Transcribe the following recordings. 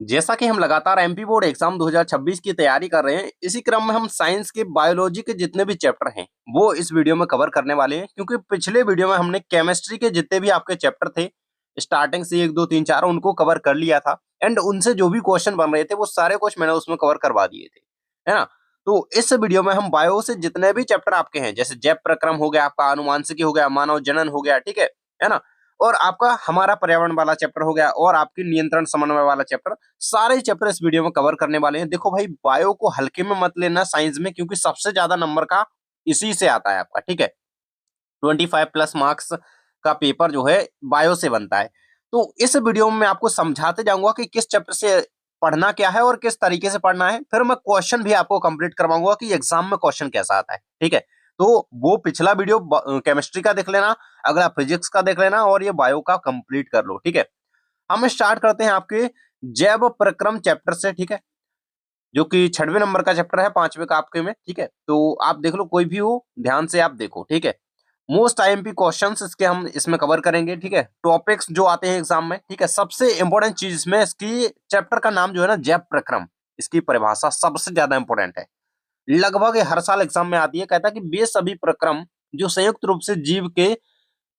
जैसा कि हम लगातार एमपी बोर्ड एग्जाम 2026 की तैयारी कर रहे हैं, इसी क्रम में हम साइंस के बायोलॉजी के जितने भी चैप्टर हैं वो इस वीडियो में कवर करने वाले हैं। क्योंकि पिछले वीडियो में हमने केमिस्ट्री के जितने भी आपके चैप्टर थे स्टार्टिंग से 1 2 3 4 उनको कवर कर लिया था। एंड उनसे जो भी क्वेश्चन बन रहे थे वो सारे क्वेश्चन मैंने उसमें कवर करवा दिए थे, है ना। तो इस वीडियो में हम बायो से जितने भी चैप्टर आपके हैं, जैसे जैव प्रक्रम हो गया, आपका अनुवांशिकी हो गया, मानव जनन हो गया, ठीक है ना, और आपका हमारा पर्यावरण वाला चैप्टर हो गया, और आपकी नियंत्रण समन्वय वाला चैप्टर, सारे चैप्टर इस वीडियो में कवर करने वाले हैं। देखो भाई, बायो को हल्के में मत लेना साइंस में, क्योंकि सबसे ज्यादा नंबर का इसी से आता है आपका, ठीक है। 25+ मार्क्स का पेपर जो है बायो से बनता है। तो इस वीडियो में मैं आपको समझाते जाऊंगा कि किस चैप्टर से पढ़ना क्या है और किस तरीके से पढ़ना है। फिर मैं क्वेश्चन भी आपको कंप्लीट करवाऊंगा कि एग्जाम में क्वेश्चन कैसा आता है, ठीक है। तो वो पिछला वीडियो केमिस्ट्री का देख लेना, अगला फिजिक्स का देख लेना, और ये बायो का कंप्लीट कर लो, ठीक है। हम स्टार्ट करते हैं आपके जैव प्रक्रम चैप्टर से, ठीक है, जो कि 6वें नंबर का चैप्टर है, 5वें का आपके में, ठीक है। तो आप देख लो, कोई भी हो ध्यान से आप देखो, ठीक है। मोस्ट आईएमपी क्वेश्चंस इसके हम इसमें कवर करेंगे, ठीक है। टॉपिक्स जो आते हैं एग्जाम में, ठीक है। सबसे इंपॉर्टेंट चीज इसमें इसकी चैप्टर का नाम जो है ना, जैव प्रक्रम, इसकी परिभाषा सबसे ज्यादा इंपॉर्टेंट है। लगभग ये हर साल एग्जाम में आती है। कहता है कि वे सभी प्रक्रम जो संयुक्त रूप से जीव के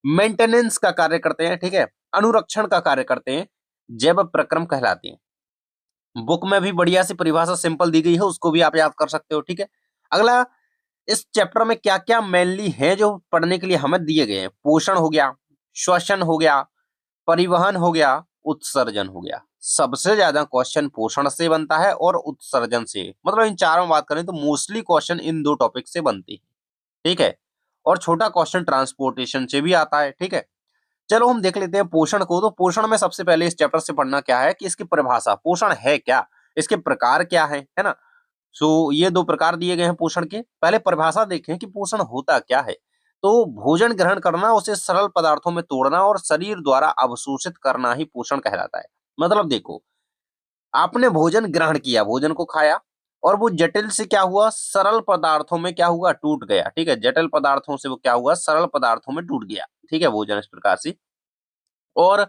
मेंटेनेंस का कार्य करते हैं, ठीक है, अनुरक्षण का कार्य करते हैं, जैव प्रक्रम कहलाते हैं। बुक में भी बढ़िया सी परिभाषा सिंपल दी गई है, उसको भी आप याद कर सकते हो, ठीक है। अगला, इस चैप्टर में क्या क्या मेनली है जो पढ़ने के लिए हमें दिए गए हैं। पोषण हो गया, श्वसन हो गया, परिवहन हो गया, उत्सर्जन हो गया। सबसे ज्यादा क्वेश्चन पोषण से बनता है और उत्सर्जन से, मतलब इन चारों में बात करें तो मोस्टली क्वेश्चन इन दो टॉपिक से बनते हैं, ठीक है। और छोटा क्वेश्चन ट्रांसपोर्टेशन से भी आता है, ठीक है। चलो हम देख लेते हैं पोषण को। तो पोषण में सबसे पहले इस चैप्टर से पढ़ना क्या है कि इसकी परिभाषा, पोषण है क्या, इसके प्रकार क्या है ना। सो ये दो प्रकार दिए गए हैं पोषण के। पहले परिभाषा देखें कि पोषण होता क्या है। तो भोजन ग्रहण करना, उसे सरल पदार्थों में तोड़ना और शरीर द्वारा अवशोषित करना ही पोषण कहलाता है। मतलब देखो, आपने भोजन ग्रहण किया, भोजन को खाया, और वो जटिल से क्या हुआ, सरल पदार्थों में क्या हुआ, टूट गया, ठीक है। जटिल पदार्थों से वो क्या हुआ, सरल पदार्थों में टूट गया, ठीक है, भोजन इस प्रकार से। और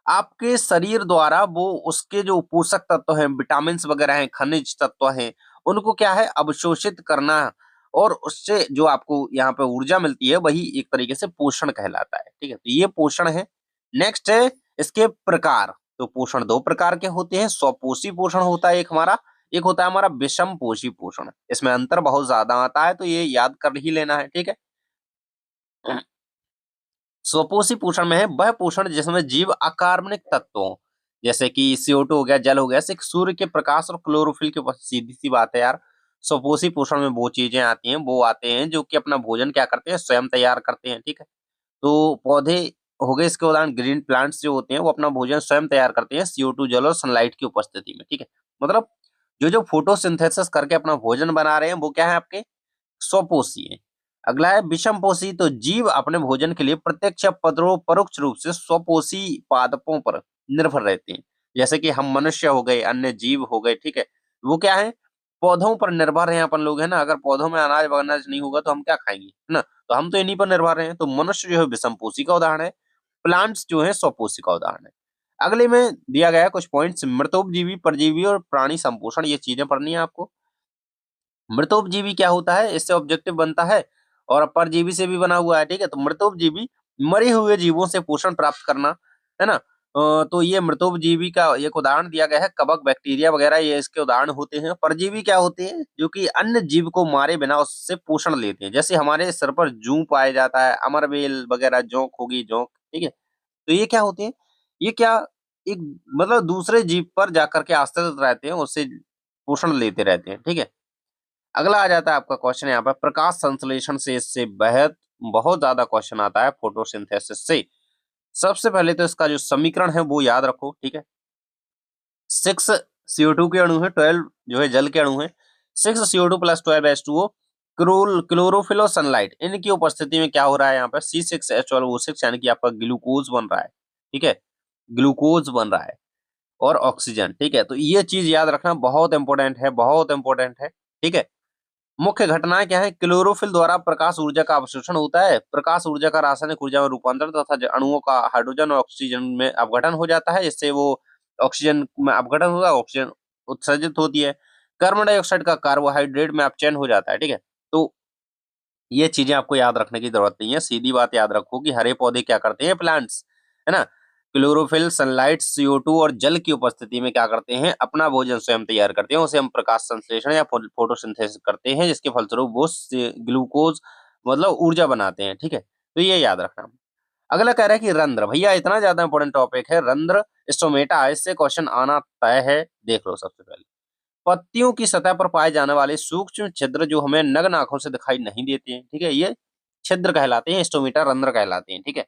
आपके शरीर द्वारा वो उसके जो पोषक तत्व हैं, विटामिन वगैरह हैं, खनिज तत्व हैं, उनको क्या है, अवशोषित करना, और उससे जो आपको यहाँ पे ऊर्जा मिलती है, वही एक तरीके से पोषण कहलाता है, ठीक है। तो ये पोषण है। नेक्स्ट है इसके प्रकार। तो पोषण दो प्रकार के होते हैं। स्वपोषी पोषण होता है एक हमारा, एक होता है हमारा विषम पोषी पोषण। इसमें अंतर बहुत ज्यादा आता है, तो ये याद कर ही लेना है, ठीक है। स्वपोषी पोषण में है वह पोषण जिसमें जीव अकार्बनिक तत्वों, जैसे कि CO2 हो गया, जल हो गया, से सूर्य के प्रकाश और क्लोरोफिल के ऊपर, सीधी सी बात है यार। स्वपोषी पोषण में वो चीजें आती हैं, वो आते हैं जो कि अपना भोजन क्या करते हैं, स्वयं तैयार करते हैं, ठीक है। तो पौधे हो गए इसके उदाहरण, ग्रीन प्लांट्स जो होते हैं वो अपना भोजन स्वयं तैयार करते हैं, CO2 जल और सनलाइट की उपस्थिति में, ठीक है। मतलब जो जो फोटोसिंथेसिस करके अपना भोजन बना रहे हैं वो क्या है, आपके स्वपोषी है। अगला है विषमपोषी। तो जीव अपने भोजन के लिए प्रत्यक्ष या परोक्ष रूप से स्वपोषी पादपों पर निर्भर रहते हैं। जैसे कि हम मनुष्य हो गए, अन्य जीव हो गए, ठीक है, वो क्या है, पौधों पर निर्भर हैं अपन लोग, है ना। अगर पौधों में अनाज वनाज नहीं होगा तो हम क्या खाएंगे, है ना। तो हम तो इन्हीं पर निर्भर हैं। तो मनुष्य जो है विषमपोषी का उदाहरण है, प्लांट्स जो है स्वपोषी का उदाहरण है। अगले में दिया गया है कुछ पॉइंट्स, मृतोपजीवी, परजीवी और प्राणी संपोषण, ये चीजें पढ़नी है आपको। मृतोपजीवी क्या होता है, इससे ऑब्जेक्टिव बनता है, और परजीवी से भी बना हुआ है, ठीक है। तो मृतोपजीवी, मरे हुए जीवों से पोषण प्राप्त करना, है ना। तो ये मृतोपजीवी का एक उदाहरण दिया गया है, कवक, बैक्टीरिया वगैरह, ये इसके उदाहरण होते हैं। परजीवी क्या होते हैं, जो कि अन्य जीव को मारे बिना उससे पोषण लेते हैं। जैसे हमारे सर पर जूं पाया जाता है, अमरबेल वगैरह, जोंक होगी, जोंक, ठीक है। तो ये क्या होते हैं, ये क्या, एक मतलब दूसरे जीव पर जाकर के आश्रित रहते हैं, उससे पोषण लेते रहते हैं, ठीक है। अगला आ जाता है आपका क्वेश्चन यहाँ पर, प्रकाश संश्लेषण से इससे बहुत बहुत ज्यादा क्वेश्चन आता है, फोटोसिंथेसिस से। सबसे पहले तो इसका जो समीकरण है वो याद रखो, ठीक है। 6 CO2 के अणु है, 12 जो है जल के अणु है। 6 CO2 + 12 H2O, क्लोरोफिल और सनलाइट, इनकी उपस्थिति में क्या हो रहा है, यहाँ पर C6H12O6, यानी कि आपका ग्लूकोज बन रहा है, ठीक है, ग्लूकोज बन रहा है, और ऑक्सीजन, ठीक है। तो ये चीज याद रखना बहुत इंपॉर्टेंट है, बहुत इंपॉर्टेंट है, ठीक है। मुख्य घटनाएं क्या है, क्लोरोफिल द्वारा प्रकाश ऊर्जा का अवशोषण होता है, प्रकाश ऊर्जा का रासायनिक ऊर्जा में रूपांतरण तथा अणुओं का हाइड्रोजन और ऑक्सीजन में अपघटन हो जाता है, जिससे वो ऑक्सीजन में अपघटन होगा, ऑक्सीजन उत्सर्जित होती है। कार्बन डाइऑक्साइड का कार्बोहाइड्रेट में अपचयन हो जाता है, ठीक है। तो ये चीजें आपको याद रखने की जरूरत नहीं है, सीधी बात याद रखो कि हरे पौधे क्या करते हैं, प्लांट्स, है ना, क्लोरोफिल, सनलाइट, CO2 और जल की उपस्थिति में क्या करते हैं, अपना भोजन स्वयं तैयार करते हैं। उसे हम प्रकाश संश्लेषण या फोटोसिंथेसिस करते हैं, जिसके फलस्वरूप वो ग्लूकोज मतलब ऊर्जा बनाते हैं, ठीक है। तो ये याद रखना। अगला कह रहा है कि रंध्र, भैया इतना ज्यादा इंपॉर्टेंट टॉपिक है रंध्र, स्टोमेटा, इससे क्वेश्चन आना तय है। देख लो सबसे पहले, पत्तियों की सतह पर पाए जाने वाले सूक्ष्म छिद्र जो हमें नग्न आंखों से दिखाई नहीं देते हैं, ठीक है, ये छिद्र कहलाते हैं, स्टोमेटा, रंध्र कहलाते हैं, ठीक है।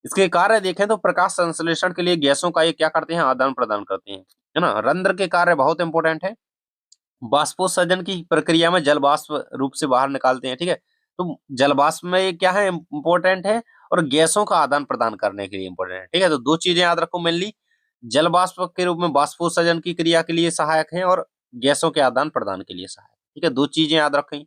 इसके कार्य देखें तो प्रकाश संश्लेषण के लिए गैसों का ये क्या करते हैं, आदान प्रदान करते हैं, है ना। रंध्र के कार्य बहुत इंपॉर्टेंट है, बाष्पोत्सर्जन की प्रक्रिया में जल वाष्प रूप से बाहर निकालते हैं, ठीक है। तो जल वाष्प में ये क्या है, इंपॉर्टेंट है, और गैसों का आदान प्रदान करने के लिए इंपॉर्टेंट है, ठीक है। तो दो चीजें याद रखो मेनली, जल वाष्प के रूप में बाष्पोत्सर्जन की क्रिया के लिए सहायक है और गैसों के आदान प्रदान के लिए सहायक, ठीक है। दो चीजें याद रखें।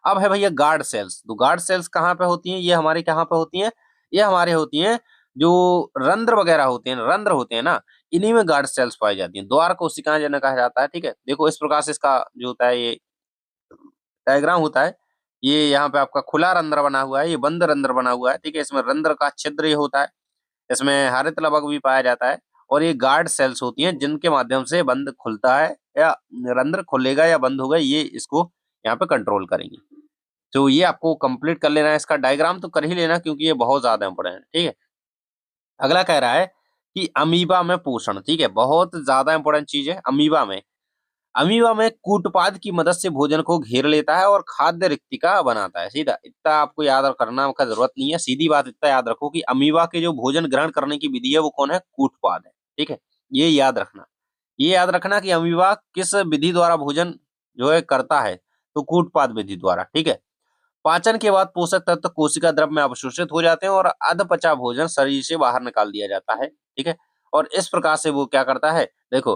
अब है भैया गार्ड सेल्स। तो गार्ड सेल्स कहाँ पे होती हैं, ये हमारी कहाँ पे होती हैं, ये हमारे होती हैं जो रंध्र वगैरह होते हैं, रंध्र होते हैं ना, इन्हीं में गार्ड सेल्स पाई जाती हैं, द्वार कोशिकाएं जिन्हें कहा जाता है, ठीक है। देखो इस प्रकार से इसका जो होता है ये डायग्राम होता है, ये यहाँ पे आपका खुला रंध्र बना हुआ है, ये बंद रंध्र बना हुआ है, ठीक है। इसमें रंध्र का छिद्र ये होता है, इसमें हरित लवक भी पाया जाता है, और ये गार्ड सेल्स होती हैं जिनके माध्यम से बंद खुलता है, या रंध्र खुलेगा या बंद होगा, ये इसको यहाँ पे कंट्रोल करेंगे। तो ये आपको कंप्लीट कर लेना है, इसका डायग्राम तो कर ही लेना क्योंकि ये बहुत ज्यादा इंपॉर्टेंट है, ठीक है। अगला कह रहा है कि अमीबा में पोषण, ठीक है, बहुत ज्यादा इंपॉर्टेंट चीज है। अमीबा में कूटपाद की मदद से भोजन को घेर लेता है और खाद्य रिक्तिका बनाता है, सीधा इतना आपको याद करना का जरूरत नहीं है, सीधी बात इतना याद रखो कि अमीबा के जो भोजन ग्रहण करने की विधि है वो कौन है, कूटपाद है, ठीक है। ये याद रखना, ये याद रखना कि अमीबा किस विधि द्वारा भोजन जो है करता है, तो कूटपाद विधि द्वारा, ठीक है। पाचन के बाद पोषक तत्व कोशिका द्रव में अवशोषित हो जाते हैं और अधपचा भोजन शरीर से बाहर निकाल दिया जाता है, ठीक है। और इस प्रकार से वो क्या करता है, देखो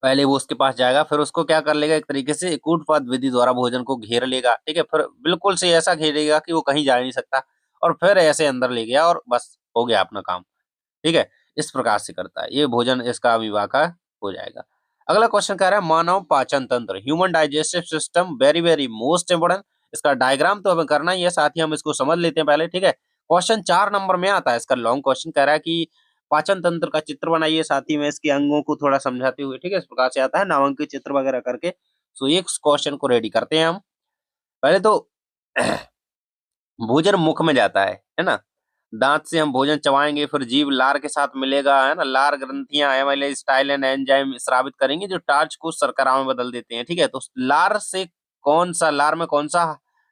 पहले वो उसके पास जाएगा, फिर उसको क्या कर लेगा, एक तरीके से कूटपाद विधि द्वारा भोजन को घेर लेगा, ठीक है। फिर बिल्कुल से ऐसा घेरेगा कि वो कहीं जा नहीं सकता, और फिर ऐसे अंदर ले गया और बस हो गया अपना काम, ठीक है। इस प्रकार से करता है ये भोजन, इसका विवाह का हो जाएगा। अगला क्वेश्चन कह रहा है मानव पाचन तंत्र, human digestive system, very very most important. इसका डायग्राम तो हमें करना ही है, साथ ही हम इसको समझ लेते हैं पहले, ठीक है। क्वेश्चन 4 नंबर में आता है, इसका लॉन्ग क्वेश्चन कह रहा है कि पाचन तंत्र का चित्र बनाइए, साथ ही में इसके अंगों को थोड़ा समझाते हुए, ठीक है। इस प्रकार से आता है नामांकित चित्र वगैरह करके। सो ये क्वेश्चन को रेडी करते हैं हम। पहले तो भोजन मुख में जाता है ना, दांत से हम भोजन चबाएंगे, फिर जीभ लार के साथ मिलेगा, है ना, लार ग्रंथियां एमाइलेज स्टाइलिन एंजाइम स्रावित करेंगे जो टार्च को शर्करा में बदल देते हैं, ठीक है। तो लार से लार में कौन सा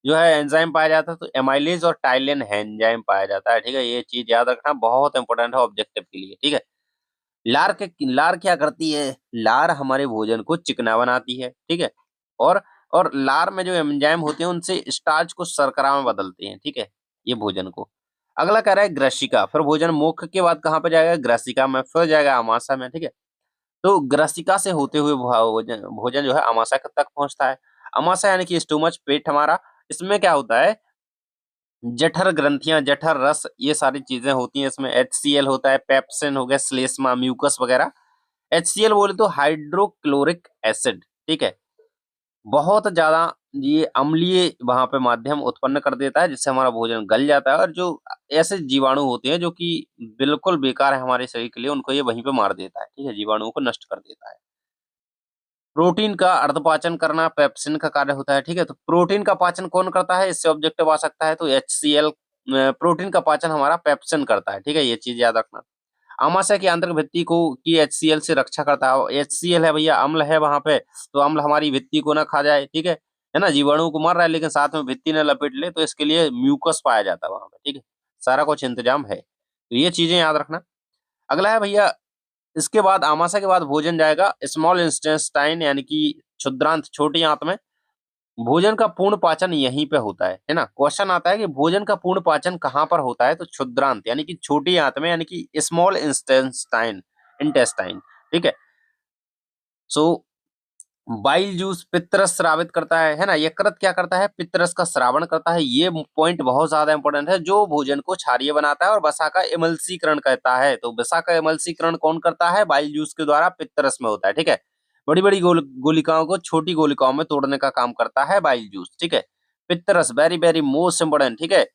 जो है एंजाइम पाया जाता है, तो एमाइलेज और टाइलिन एंजाइम पाया जाता है, ठीक है। ये चीज याद रखना बहुत इंपॉर्टेंट है ऑब्जेक्टिव के लिए, ठीक है। लार क्या करती है, लार हमारे भोजन को चिकना बनाती है, ठीक है। और लार में जो एंजाइम होते हैं उनसे स्टार्च को शर्करा में बदलते हैं, ठीक है, ये भोजन को। अगला कह रहा है ग्रसिका, फिर भोजन मुख के बाद कहाँ पे जाएगा, ग्रसिका में, फिर जाएगा आमाशय में, ठीक है। तो ग्रसिका से होते हुए भोजन भोजन जो है आमाशय तक पहुंचता है। आमाशय यानी कि स्टोमच, पेट हमारा, इसमें क्या होता है, जठर ग्रंथियां, जठर रस, ये सारी चीजें होती हैं इसमें। HCl होता है, पेप्सिन हो गया, श्लेष्मा, म्यूकस वगैरह। HCl बोले तो हाइड्रोक्लोरिक एसिड, ठीक है, बहुत ज्यादा ये अम्लीय वहां पे माध्यम उत्पन्न कर देता है, जिससे हमारा भोजन गल जाता है, और जो ऐसे जीवाणु होते हैं जो कि बिल्कुल बेकार है हमारे शरीर के लिए, उनको ये वहीं पे मार देता है, ठीक है, जीवाणुओं को नष्ट कर देता है। प्रोटीन का अर्धपाचन करना पेप्सिन का कार्य होता है, ठीक है। तो प्रोटीन का पाचन कौन करता है, इससे ऑब्जेक्टिव आ सकता है, तो HCl, प्रोटीन का पाचन हमारा पेप्सिन करता है, ठीक है, ये चीज याद रखना। आमाशय की आंतरिक भित्ति को की HCl से रक्षा करता है। HCl है भैया, अम्ल है वहां पे, तो अम्ल हमारी भित्ति को ना खा जाए, ठीक है ना, जीवाणु को मार रहा है लेकिन साथ में भित्ति ने लपेट ले, तो इसके लिए म्यूकस पाया जाता है वहां पे, ठीक है। सारा कुछ इंतजाम है, तो ये चीजें याद रखना। अगला है भैया, इसके बाद आमाशय के बाद भोजन जाएगा स्मॉल इंटेस्टाइन यानी कि क्षुद्रांत, छोटी आंत में। भोजन का पूर्ण पाचन यहीं पे होता है ना। क्वेश्चन आता है कि भोजन का पूर्ण पाचन कहाँ पर होता है, तो क्षुद्रांत यानी कि छोटी आंत में, यानी कि स्मॉल इंटेस्टाइन, ठीक है। सो बाइल जूस पित्तरस स्रावित करता है ना। यकृत क्या करता है, पित्तरस का स्रावण करता है। ये पॉइंट बहुत ज्यादा इंपॉर्टेंट है। जो भोजन को क्षारीय बनाता है और वसा का एमल्सीकरण करता है, तो वसा का एमल्सीकरण कौन करता है, बाइल जूस के द्वारा पित्तरस में होता है। ठीक है, बड़ी बड़ी गोलिकाओं को छोटी गोलिकाओं में तोड़ने का काम करता है बाइल जूस। ठीक है, पित्तरस वेरी वेरी मोस्ट इंपोर्टेंट। ठीक है,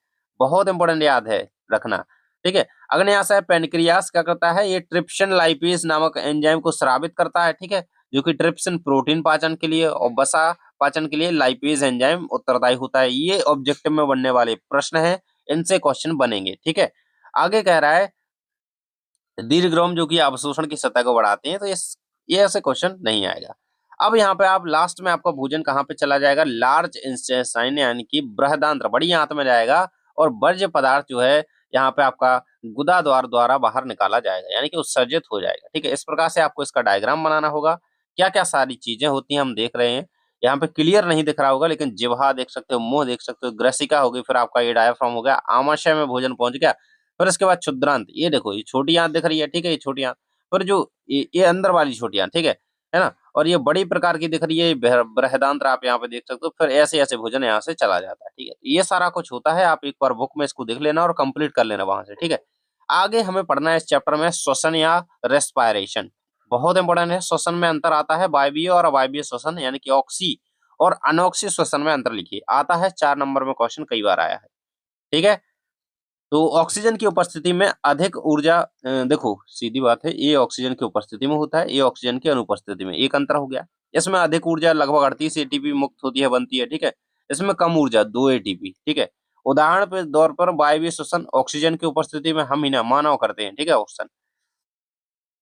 बहुत इंपोर्टेंट, याद है रखना। ठीक है, अगले आता है पेनक्रियास, क्या करता है, ये ट्रिप्सिन लाइपेज नामक एंजाइम को स्रावित करता है। ठीक है, जो कि ट्रिप्सिन प्रोटीन पाचन के लिए और वसा पाचन के लिए लाइपेज एंजाइम उत्तरदायी होता है। ये ऑब्जेक्टिव में बनने वाले प्रश्न है, इनसे क्वेश्चन बनेंगे। ठीक है, आगे कह रहा है दीर्घग्रोम जो कि अवशोषण की सतह को बढ़ाते हैं, तो ये ऐसे क्वेश्चन नहीं आएगा। अब यहाँ पे आप लास्ट में आपका भोजन कहाँ पे चला जाएगा, लार्ज इंटेस्टाइन यानी कि बृहदांत्र, बड़ी आंत में जाएगा और वर्ज्य पदार्थ जो है यहाँ पे आपका गुदा द्वार द्वारा बाहर निकाला जाएगा, यानी कि उत्सर्जित हो जाएगा। ठीक है, इस प्रकार से आपको इसका डायग्राम बनाना होगा। क्या क्या सारी चीजें होती हैं हम देख रहे हैं, यहाँ पे क्लियर नहीं दिख रहा होगा, लेकिन जिह्वा देख सकते हो, मुंह देख सकते हो, ग्रसिका होगी, फिर आपका ये डायाफ्राम हो गया, आमाशय में भोजन पहुंच गया, फिर इसके बाद क्षुद्रांत, ये देखो ये छोटी आंत दिख रही है। ठीक है, ये छोटी आंत, फिर जो ये अंदर वाली छोटी आंत, ठीक है ना, और ये बड़ी प्रकार की दिख रही है, ये बृहदांत्र आप यहाँ पे देख सकते हो। फिर ऐसे ऐसे भोजन यहाँ से चला जाता है। ठीक है, ये सारा कुछ होता है, आप एक बार बुक में इसको देख लेना और कंप्लीट कर लेना वहां से। ठीक है, आगे हमें पढ़ना है इस चैप्टर में श्वसन या रेस्पायरेशन, बहुत इंपॉर्टेंट है। श्वसन में अंतर आता है वायवीय और अवायवीय श्वसन, यानी कि ऑक्सी और अनॉक्सी श्वसन में अंतर लिखिए, आता है 4 नंबर में क्वेश्चन, कई बार आया है। ठीक है, तो ऑक्सीजन की उपस्थिति में अधिक ऊर्जा, देखो सीधी बात है, ये ऑक्सीजन की उपस्थिति में होता है, ये ऑक्सीजन की अनुपस्थिति में, एक अंतर हो गया। इसमें अधिक ऊर्जा लगभग 38 एटीपी मुक्त होती है, बनती है। ठीक है, इसमें कम ऊर्जा 2 एटीपी। ठीक है, उदाहरण के तौर पर वायवीय श्वसन ऑक्सीजन की उपस्थिति में हम ही ना मानव करते हैं। ठीक है, ऑक्सीजन,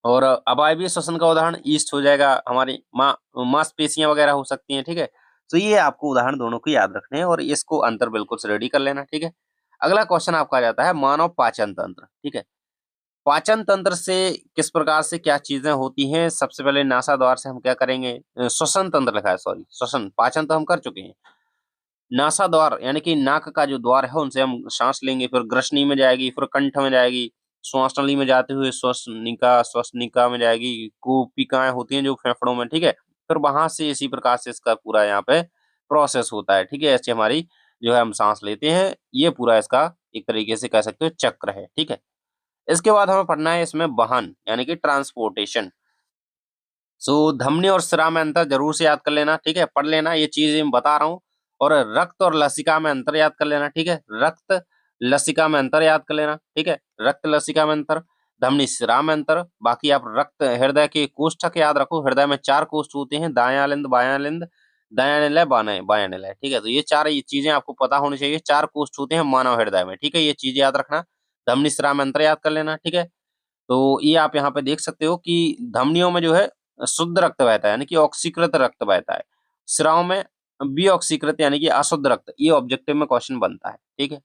और अवायवीय श्वसन का उदाहरण ईस्ट हो जाएगा, हमारी मांसपेशियां वगैरह हो सकती हैं। ठीक है, तो ये आपको उदाहरण दोनों को याद रखने हैं और इसको अंतर बिल्कुल से रेडी कर लेना। ठीक है, अगला क्वेश्चन आपका आ जाता है मानव पाचन तंत्र। ठीक है, पाचन तंत्र से किस प्रकार से क्या चीजें होती हैं, सबसे पहले नासा द्वार से हम क्या करेंगे, श्वसन तंत्र लिखा है, सॉरी श्वसन, पाचन तो हम कर चुके हैं। नासा द्वार यानी कि नाक का जो द्वार है, उनसे हम सांस लेंगे, फिर ग्रसनी में जाएगी, फिर कंठ में जाएगी, श्वास नली में जाते हुए श्वसनिका में जाएगी, कूपिकाएं होती हैं जो फेफड़ों में। ठीक है, फिर वहां से इसी प्रकार से इसका पूरा यहाँ पे प्रोसेस होता है। ठीक है, ऐसे हमारी जो है हम सांस लेते हैं, ये पूरा इसका एक तरीके से कह सकते हो चक्र है। ठीक है, इसके बाद हमें पढ़ना है इसमें वाहन यानी कि ट्रांसपोर्टेशन। सो धमनी और सिरा में अंतर जरूर से याद कर लेना। ठीक है, पढ़ लेना, ये चीज मैं बता रहा हूँ। और रक्त और लसिका में अंतर याद कर लेना। ठीक है, रक्त लसिका में अंतर याद कर लेना। ठीक है, रक्त लसिका में अंतर, धमनी सिरा में अंतर। बाकी आप रक्त हृदय के कोष्ठक याद रखो, हृदय में 4 कोष्ठ होते हैं, दायां लिंद, बायां लिंद, दायां निलय, बायां निलय। ठीक है, तो ये 4 ये चीजें आपको पता होनी चाहिए, 4 कोष्ठ होते हैं मानव हृदय में। ठीक है, ये चीज याद रखना, धमनी सिरा में अंतर याद कर लेना। ठीक है, तो ये आप यहाँ पे देख सकते हो कि धमनियों में जो है शुद्ध रक्त बहता है, यानी कि ऑक्सीकृत रक्त बहता है, स्राव में विऑक्सीकृत यानी कि अशुद्ध रक्त। ये ऑब्जेक्टिव में क्वेश्चन बनता है। ठीक है,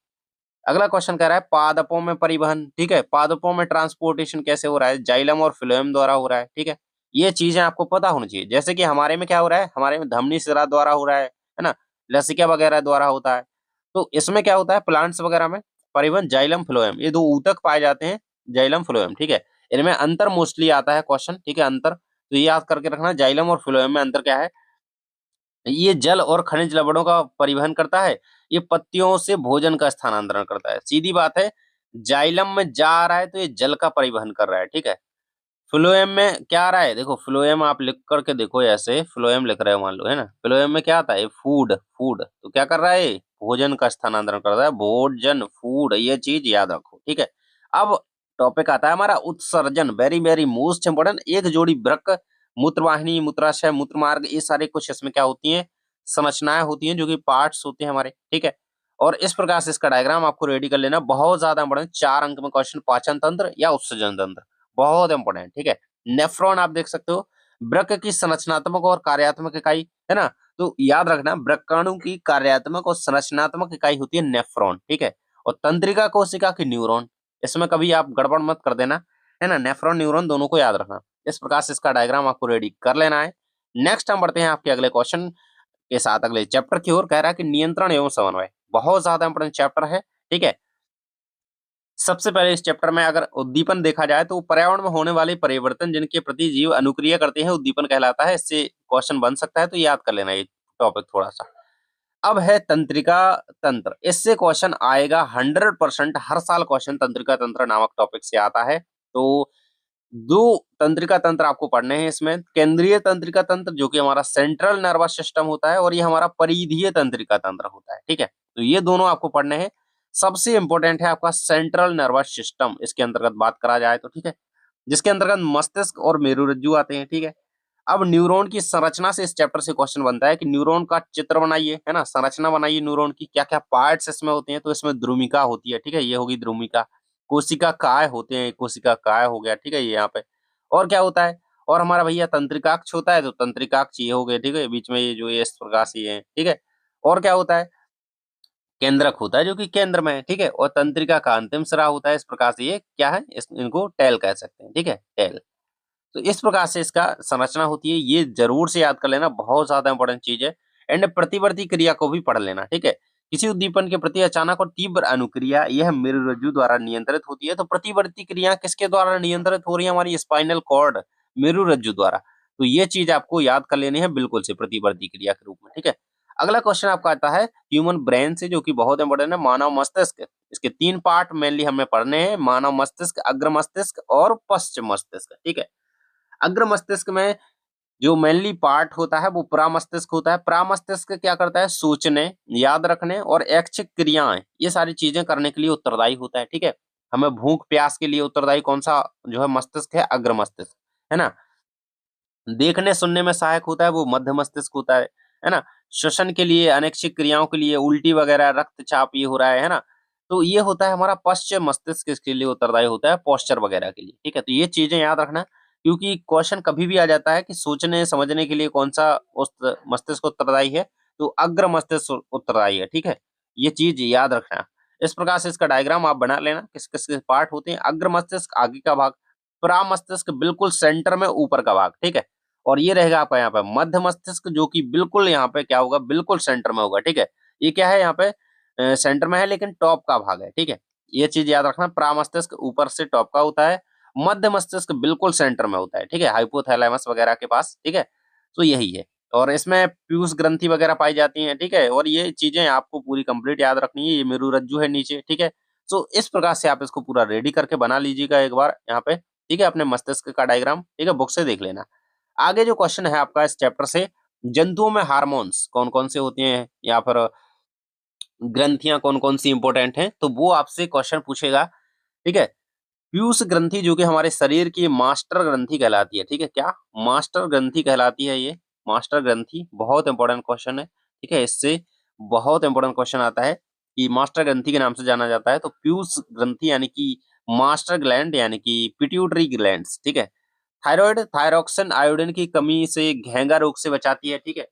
अगला क्वेश्चन कह रहा है पादपों में परिवहन। ठीक है, पादपों में ट्रांसपोर्टेशन कैसे हो रहा है, जाइलम और फ्लोएम द्वारा हो रहा है। ठीक है, ये चीजें आपको पता होनी चाहिए। जैसे कि हमारे में क्या हो रहा है, हमारे में धमनी सिरा द्वारा हो रहा है ना, लसिका वगैरह द्वारा होता है। तो इसमें क्या होता है, प्लांट्स वगैरह में परिवहन जाइलम फ्लोएम, ये 2 ऊतक पाए जाते हैं, जाइलम फ्लोएम। ठीक है, इनमें अंतर मोस्टली आता है क्वेश्चन। ठीक है, अंतर तो ये याद करके रखना, जाइलम और फ्लोएम में अंतर क्या है, ये जल और खनिज लवणों का परिवहन करता है, ये पत्तियों से भोजन का स्थानांतरण करता है। सीधी बात है, जाइलम में जा रहा है तो ये जल का परिवहन कर रहा है। ठीक है, फ्लोएम में क्या आ रहा है, देखो फ्लोएम आप लिख करके देखो, ऐसे फ्लोएम लिख रहे हो मान लो, है ना, फ्लोएम में क्या आता है, फूड, फूड तो क्या कर रहा है, भोजन का स्थानांतरण कर रहा है, भोजन, फूड, ये चीज याद रखो। ठीक है, अब टॉपिक आता है हमारा उत्सर्जन, वेरी वेरी मोस्ट इंपोर्टेंट। एक जोड़ी वृक्क, मूत्रवाहिनी, मूत्राशय, मूत्रमार्ग, ये सारे कुछ इसमें क्या होती हैं, संरचनाएं होती हैं, जो कि पार्ट्स होते हैं हमारे। ठीक है, और इस प्रकार से इसका डायग्राम आपको रेडी कर लेना, बहुत ज्यादा इंपोर्टेंट, 4 अंक में क्वेश्चन, पाचन तंत्र या उत्सर्जन तंत्र, बहुत इंपॉर्टेंट। ठीक है, नेफ्रॉन आप देख सकते हो, वृक्क की संरचनात्मक और कार्यात्मक इकाई, है ना, तो याद रखना वृक्काणु की कार्यात्मक और संरचनात्मक इकाई होती है नेफ्रॉन। ठीक है, और तंत्रिका कोशिका की न्यूरॉन, इसमें कभी आप गड़बड़ मत कर देना, है ना, नेफ्रॉन न्यूरॉन दोनों को याद रखना। इस प्रकार से इसका डायग्राम आपको रेडी कर लेना है। नेक्स्ट हम बढ़ते हैं आपके अगले क्वेश्चन के साथ, अगले चैप्टर की ओर। कह रहा है कि नियंत्रण एवं समन्वय, बहुत ज्यादा इंपोर्टेंट चैप्टर है। ठीक है, सबसे पहले इस चैप्टर में अगर उद्दीपन देखा जाए तो पर्यावरण में होने वाले परिवर्तन जिनके प्रति जीव अनुक्रिया करते हैं उद्दीपन कहलाता है। इससे क्वेश्चन बन सकता है, तो याद कर लेना ये टॉपिक थोड़ा सा। अब है तंत्रिका तंत्र। इससे क्वेश्चन आएगा 100%, हर साल क्वेश्चन तंत्रिका तंत्र नामक टॉपिक से आता है। तो दो तंत्रिका तंत्र आपको पढ़ने हैं इसमें। केंद्रीय तंत्रिका तंत्र जो कि हमारा सेंट्रल नर्वस सिस्टम होता है, और ये हमारा परिधीय तंत्रिका तंत्र होता है। ठीक है, तो ये दोनों आपको पढ़ने हैं। सबसे इंपॉर्टेंट है आपका सेंट्रल नर्वस सिस्टम, इसके अंतर्गत बात करा जाए तो। ठीक है, जिसके अंतर्गत मस्तिष्क और मेरुरज्जु आते हैं। ठीक है, अब न्यूरॉन की संरचना से इस चैप्टर से क्वेश्चन बनता है कि न्यूरॉन का चित्र बनाइए, है ना, संरचना बनाइए न्यूरॉन की, क्या क्या पार्ट्स इसमें होते हैं। तो इसमें द्रुमिका होती है। ठीक है, ये होगी द्रुमिका। कोशिका काय होते हैं, कोशिका काय हो गया। ठीक है, ये यहाँ पे। और क्या होता है, और हमारा भैया तंत्रिकाक्ष होता है, तो तंत्रिकाक्ष ये हो गए। ठीक है, बीच में ये जो ये इस प्रकार से ये है। ठीक है, और क्या होता है, केंद्रक होता है जो कि केंद्र में है। ठीक है, और तंत्रिका का अंतिम सिरा होता है। इस प्रकार से ये क्या है, इनको टेल कह सकते हैं। ठीक है, टेल। तो इस प्रकार से इसका संरचना होती है। ये जरूर से याद कर लेना, बहुत ज्यादा इंपॉर्टेंट चीज है। एंड प्रतिवर्ती क्रिया को भी पढ़ लेना। ठीक है, किसी उद्दीपन के प्रति अचानक और तीव्र अनुक्रिया यह मेरुरज्जु द्वारा नियंत्रित होती है। तो प्रतिवर्ती क्रिया किसके द्वारा नियंत्रित हो रही है, हमारी स्पाइनल कॉर्ड, मेरुरज्जु द्वारा। तो ये चीज आपको याद कर लेनी है बिल्कुल से, प्रतिवर्ती क्रिया के रूप में। ठीक है, अगला क्वेश्चन आपका आता है ह्यूमन ब्रेन से, जो कि बहुत इंपॉर्टेंट है, मानव मस्तिष्क। इसके 3 पार्ट मेनली हमें पढ़ने हैं, मानव मस्तिष्क, अग्र मस्तिष्क और पश्च मस्तिष्क। ठीक है, अग्र मस्तिष्क में जो मेनली पार्ट होता है वो प्रामस्तिष्क होता है। प्रामस्तिष्क क्या करता है, सोचने, याद रखने और ऐच्छिक क्रियाएं, ये सारी चीजें करने के लिए उत्तरदायी होता है। ठीक है, हमें भूख प्यास के लिए उत्तरदायी कौन सा जो है मस्तिष्क है, अग्र मस्तिष्क, है ना। देखने सुनने में सहायक होता है वो मध्य मस्तिष्क होता है ना। श्वसन के लिए, अनैच्छिक क्रियाओं के लिए, उल्टी वगैरह, रक्तचाप ये हो रहा है ना, तो ये होता है हमारा पश्चिम मस्तिष्क, इसके लिए उत्तरदायी होता है पोस्चर वगैरह के लिए। ठीक है, तो ये चीजें याद रखना, क्योंकि क्वेश्चन कभी भी आ जाता है कि सोचने समझने के लिए कौन सा उस मस्तिष्क उत्तरदायी है, तो अग्र मस्तिष्क उत्तरदायी है। ठीक है, ये चीज याद रखना। इस प्रकार से इसका डायग्राम आप बना लेना, किस किस पार्ट होते हैं। अग्र मस्तिष्क आगे का भाग, प्रामस्तिष्क बिल्कुल सेंटर में ऊपर का भाग। ठीक है, और ये रहेगा आपका यहाँ पे मध्य मस्तिष्क, जो कि बिल्कुल यहाँ पे क्या होगा, बिल्कुल सेंटर में होगा। ठीक है, ये क्या है यहाँ पे सेंटर में है लेकिन टॉप का भाग है। ठीक है, ये चीज याद रखना, प्रामस्तिष्क ऊपर से टॉप का होता है, मध्य मस्तिष्क बिल्कुल सेंटर में होता है। ठीक है, हाइपोथैलेमस वगैरह के पास। ठीक है, तो यही है, और इसमें पीयूष ग्रंथि वगैरह पाई जाती हैं। ठीक है, और ये चीजें आपको पूरी कंप्लीट याद रखनी है। ये मेरुरज्जु है नीचे। ठीक है, तो इस प्रकार से आप इसको पूरा रेडी करके बना लीजिएगा एक बार यहाँ पे। ठीक है, अपने मस्तिष्क का डायग्राम। ठीक है, बुक से देख लेना। आगे जो क्वेश्चन है आपका इस चैप्टर से, जंतुओं में हार्मोन्स कौन कौन से होते हैं, या फिर ग्रंथियां कौन कौन सी इंपॉर्टेंट हैं, तो वो आपसे क्वेश्चन पूछेगा। ठीक है, पीयूष ग्रंथि जो कि हमारे शरीर की मास्टर ग्रंथि कहलाती है। ठीक है, क्या मास्टर ग्रंथि कहलाती है, ये मास्टर ग्रंथि, बहुत इंपॉर्टेंट क्वेश्चन है। ठीक है, इससे बहुत इंपॉर्टेंट क्वेश्चन आता है कि मास्टर ग्रंथि के नाम से जाना जाता है। तो पीयूष ग्रंथि यानी कि मास्टर ग्लैंड यानी कि पिट्यूटरी ग्लैंड। ठीक है, थायराइड, थायरोक्सिन आयोडीन की कमी से घेंगा रोग से बचाती है। ठीक है,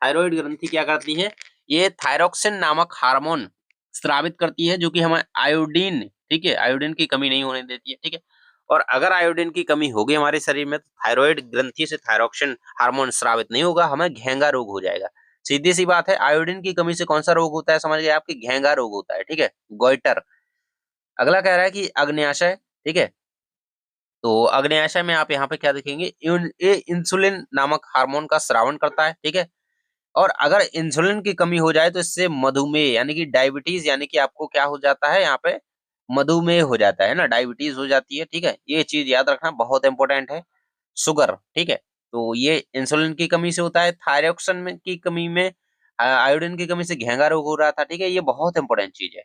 थायराइड ग्रंथि क्या करती है, ये थायरोक्सिन नामक हार्मोन स्रावित करती है, जो कि हमें आयोडीन, ठीक है, आयोडीन की कमी नहीं होने देती है। ठीक है, और अगर आयोडीन की कमी होगी हमारे शरीर में, तो थायराइड ग्रंथि से थायरोक्सिन हार्मोन स्रावित नहीं होगा, हमें घेंगा रोग हो जाएगा। सीधी सी बात है, आयोडीन की कमी से कौन सा रोग होता है, समझ गए, आपके घेंगा रोग होता है। ठीक है, गोइटर। अगला कह रहा है कि अग्न्याशय। ठीक है, तो अग्न्याशय में आप यहाँ पे क्या देखेंगे, ये इंसुलिन नामक हार्मोन का स्रावन करता है। ठीक है, और अगर इंसुलिन की कमी हो जाए तो इससे मधुमेह यानी कि डायबिटीज, यानी कि आपको क्या हो जाता है, यहाँ पे मधुमेह हो जाता है ना, डायबिटीज हो जाती है। ठीक है, ये चीज याद रखना, बहुत इंपॉर्टेंट है। शुगर। ठीक है, तो ये इंसुलिन की कमी से होता है। थायरोक्सिन की कमी में, आयोडीन की कमी से घेंगा रोग हो रहा था। ठीक है, ये बहुत इंपॉर्टेंट चीज है।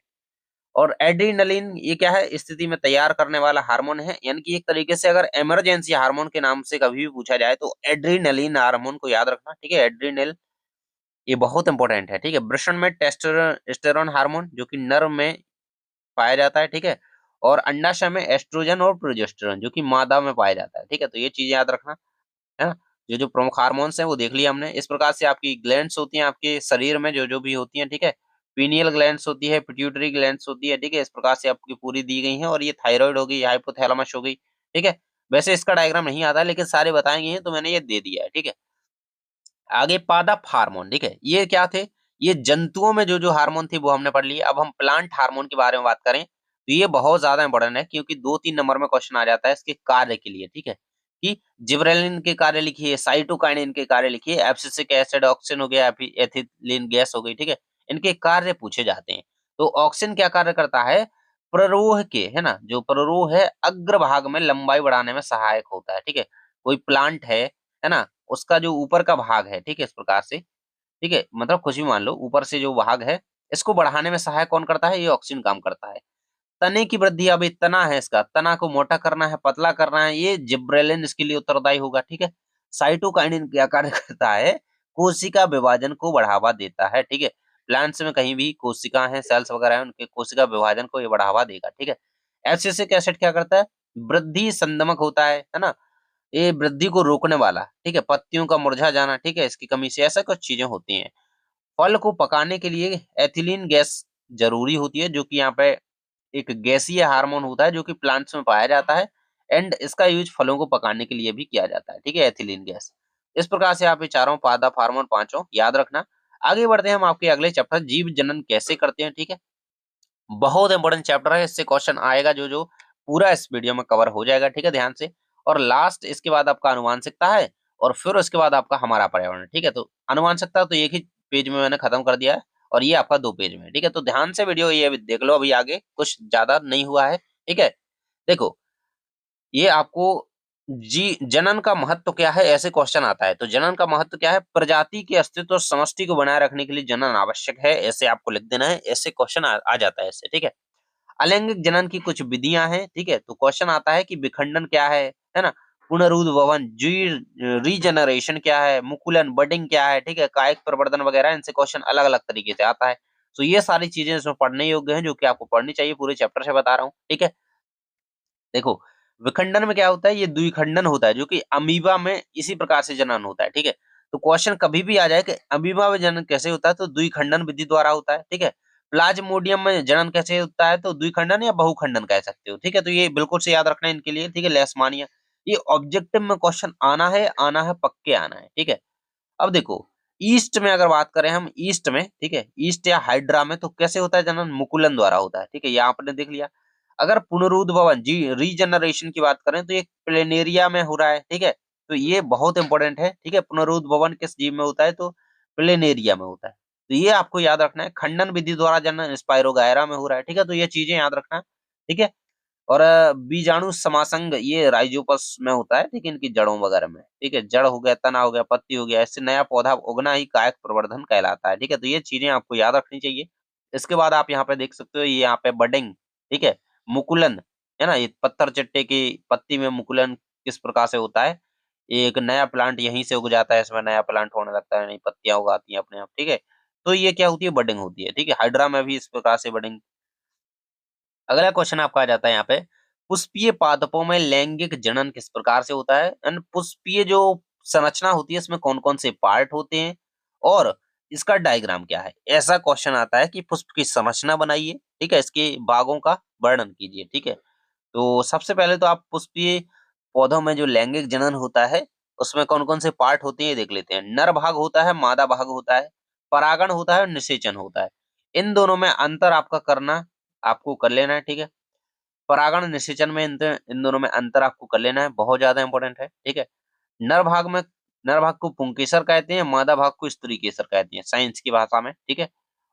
और एड्रीनलिन ये क्या है, स्थिति में तैयार करने वाला हार्मोन है, यानी कि एक तरीके से अगर इमरजेंसी हार्मोन के नाम से कभी भी पूछा जाए तो एड्रीनलिन हार्मोन को याद रखना। ठीक है, एड्रीनल, ये बहुत इंपॉर्टेंट है। ठीक है, वृषण में टेस्टोस्टेरोन हार्मोन जो कि नर में पाया जाता है। ठीक है, और अंडाशय में एस्ट्रोजन और प्रोजेस्टेरोन जो कि मादा में पाया जाता है। ठीक है, तो ये चीजें याद रखना है ना। जो जो प्रमुख हार्मोन्स हैं वो देख लिया हमने। इस प्रकार से आपकी ग्लैंड्स होती हैं आपके शरीर में, जो जो भी होती हैं। ठीक है, पीनियल ग्लैंड्स होती है, पिट्यूटरी ग्लैंड्स होती है। ठीक है, इस प्रकार से आपकी पूरी दी गई हैं, और ये थायराइड हो गई, हाइपोथैलेमस हो गई। ठीक है, वैसे इसका डायग्राम नहीं आता है, लेकिन सारे बताएंगे हैं, तो मैंने ये दे दिया है। ठीक है, आगे पादप हार्मोन। ठीक है, ये क्या थे, ये जंतुओं में जो जो हार्मोन थे वो हमने पढ़ लिए। अब हम प्लांट हार्मोन के बारे में बात करें, तो ये बहुत ज्यादा इंपॉर्टेंट है क्योंकि 2-3 नंबर में क्वेश्चन आ जाता है इसके कार्य के लिए, ठीक है, कि जिबरेलिन के कार्य लिखिए, साइटोकाइनिन के कार्य लिखिए, एब्सिसिक एसिड ऑक्सीजन हो गया, फिर एथिलीन गैस हो गई, ठीक है, इनके कार्य पूछे जाते हैं। तो ऑक्सीजन क्या कार्य करता है, प्ररोह के, है ना, जो प्ररोह है अग्रभाग में लंबाई बढ़ाने में सहायक होता है, ठीक है। कोई प्लांट है ना, उसका जो ऊपर का भाग है, ठीक है, इस प्रकार से, ठीक है, मतलब कुछ भी मान लो, ऊपर से जो भाग है इसको बढ़ाने में सहायक कौन करता है, ये ऑक्सीजन काम करता है। तने की वृद्धि, अब ये तना है, इसका तना को मोटा करना है, पतला करना है, ये जिब्रेलिन इसके लिए उत्तरदायी होगा, ठीक है। साइटोकाइनिन क्या कार्य करता है, कोशिका विभाजन को बढ़ावा देता है, ठीक है। प्लांट्स में कहीं भी कोशिका है, सेल्स वगैरह है, उनके कोशिका विभाजन को ये बढ़ावा देगा, ठीक है। एब्सिसिक एसिड क्या करता है, वृद्धि संदमक होता है ना, ये वृद्धि को रोकने वाला, ठीक है, पत्तियों का मुरझा जाना, ठीक है, इसकी कमी से ऐसा कुछ चीजें होती हैं। फल को पकाने के लिए एथिलीन गैस जरूरी होती है, जो कि यहाँ पे एक गैसीय हार्मोन होता है जो कि प्लांट्स में पाया जाता है, एंड इसका यूज फलों को पकाने के लिए भी किया जाता है, ठीक है, एथिलीन गैस। इस प्रकार से आप ये चारों पादप हार्मोन पांचों याद रखना। आगे बढ़ते हैं हम आपके अगले चैप्टर, जीव जनन कैसे करते हैं, ठीक है। बहुत इंपॉर्टेंट चैप्टर है, इससे क्वेश्चन आएगा जो जो पूरा इस वीडियो में कवर हो जाएगा, ठीक है, ध्यान से। और लास्ट इसके बाद आपका अनुवांशिकता है, और फिर उसके बाद आपका हमारा पर्यावरण, ठीक है। तो अनुवांशिकता तो एक ही पेज में मैंने खत्म कर दिया है, और ये आपका 2 पेज में है, ठीक है। तो ध्यान से वीडियो ये अभी देख लो, अभी आगे कुछ ज्यादा नहीं हुआ है, ठीक है। देखो, ये आपको जी जनन का महत्व क्या है, ऐसे क्वेश्चन आता है। तो जनन का महत्व क्या है, प्रजाति के अस्तित्व और समष्टि को बनाए रखने के लिए जनन आवश्यक है, ऐसे आपको लिख देना है, ऐसे क्वेश्चन आ जाता है ऐसे, ठीक है। अलैंगिक जनन की कुछ विधियां हैं, ठीक है। तो क्वेश्चन आता है कि विखंडन क्या है ना, पुनरुद्भवन, जी रीजनरेशन क्या है, मुकुलन, बडिंग क्या है, ठीक है, कायिक प्रवर्धन वगैरह, इनसे क्वेश्चन अलग अलग तरीके से आता है। तो ये सारी चीजें इसमें पढ़ने योग्य हैं, जो कि आपको पढ़नी चाहिए, पूरे चैप्टर से बता रहा हूँ, ठीक है। देखो, विखंडन में क्या होता है, ये द्विखंडन होता है, जो कि अमीबा में इसी प्रकार से जनन होता है, ठीक है। तो क्वेश्चन कभी भी आ जाए कि अमीबा में जनन कैसे होता है, तो द्विखंडन विधि द्वारा होता है, ठीक है। प्लाज्मोडियम में जनन कैसे होता है, तो द्विखंडन या बहुखंडन कह सकते हो, ठीक है। तो ये बिल्कुल से याद रखना है इनके लिए, ठीक है, लेशमानिया। ये ऑब्जेक्टिव में क्वेश्चन आना है, पक्के आना है, ठीक है। अब देखो, ईस्ट में अगर बात करें हम, ईस्ट में, ठीक है, ईस्ट या हाइड्रा में तो कैसे होता है जनन, मुकुलन द्वारा होता है, ठीक है, ये आपने देख लिया। अगर पुनरुद्भवन जी रीजनरेशन की बात करें, तो ये प्लेनेरिया में हो रहा है, ठीक है। तो ये बहुत इंपॉर्टेंट है, ठीक है, पुनरुद्भवन किस जीव में होता है, तो प्लेनेरिया में होता है। तो ये आपको याद रखना है। खंडन विधि द्वारा जनन स्पाइरोगायरा में हो रहा है, ठीक है। तो ये चीजें याद रखना, ठीक है। और बीजाणु समासंग ये राइजोपस में होता है, ठीक है, इनकी जड़ों वगैरह में, ठीक है। जड़ हो गया, तना हो गया, पत्ती हो गया, इससे नया पौधा उगना ही कायक प्रवर्धन कहलाता है, ठीक है। तो ये चीजें आपको याद रखनी चाहिए। इसके बाद आप यहाँ पे देख सकते हो, ये यहाँ पे बडिंग, ठीक है, मुकुलन, है ना, ये पत्थर चट्टे की पत्ती में मुकुलन किस प्रकार से होता है, एक नया प्लांट यहीं से उग जाता है, इसमें नया प्लांट होने लगता है, नई पत्तियां उगाती हैं अपने आप, ठीक है। तो ये क्या होती है, बडिंग होती है, ठीक है। हाइड्रा में भी इस प्रकार से बडिंग। अगला क्वेश्चन आपका आ जाता है यहाँ पे, पुष्पीय पादपों में लैंगिक जनन किस प्रकार से होता है, एंड पुष्पीय जो संरचना होती है इसमें कौन कौन से पार्ट होते हैं, और इसका डायग्राम क्या है। ऐसा क्वेश्चन आता है कि पुष्प की संरचना बनाइए, ठीक है, इसके भागों का वर्णन कीजिए, ठीक है। तो सबसे पहले तो आप पुष्पीय पौधों में जो लैंगिक जनन होता है उसमें कौन कौन से पार्ट होते हैं ये देख लेते हैं। नर भाग होता है, मादा भाग होता है, परागण होता है और निषेचन होता है। इन दोनों में अंतर आपका करना, आपको कर लेना है, ठीक है। परागण निषेचन में इन दोनों में अंतर आपको कर लेना है, बहुत ज्यादा इंपॉर्टेंट है, ठीक है। नर भाग में, नर भाग को पुंकेसर कहते हैं, मादा भाग को स्त्री केसर कहते हैं साइंस की भाषा में, ठीक है।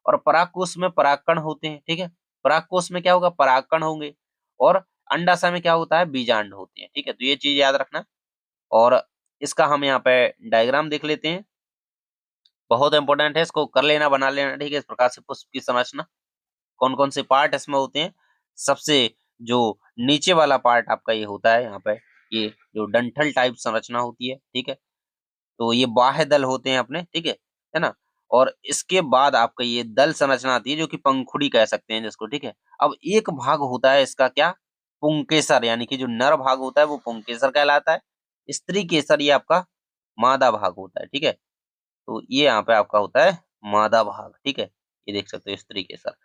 और परागकोश में परागकण होते हैं, ठीक है। परागकोश में क्या होगा, परागकण होंगे, और अंडाशय में क्या होता है, बीजांड होते हैं, ठीक है। तो ये चीज याद रखना। और इसका हम यहाँ पे डायग्राम देख लेते हैं, बहुत इंपॉर्टेंट है, इसको कर लेना, बना लेना, ठीक है। इस प्रकार से पुष्प की संरचना, कौन कौन से पार्ट इसमें होते हैं। सबसे जो नीचे वाला पार्ट आपका ये होता है यहाँ पे, ये जो डंठल टाइप संरचना होती है, ठीक है। तो ये बाह्य दल होते हैं अपने, ठीक है ना। और इसके बाद आपका ये दल संरचना आती है, जो कि पंखुड़ी कह सकते हैं जिसको, ठीक है। अब एक भाग होता है इसका क्या, पुंकेसर, यानी कि जो नर भाग होता है वो पुंकेसर कहलाता है। स्त्री केसर ये आपका मादा भाग होता है, ठीक है। तो ये यहाँ पे आपका होता है मादा भाग, ठीक है, ये देख सकते हो स्त्री केसर।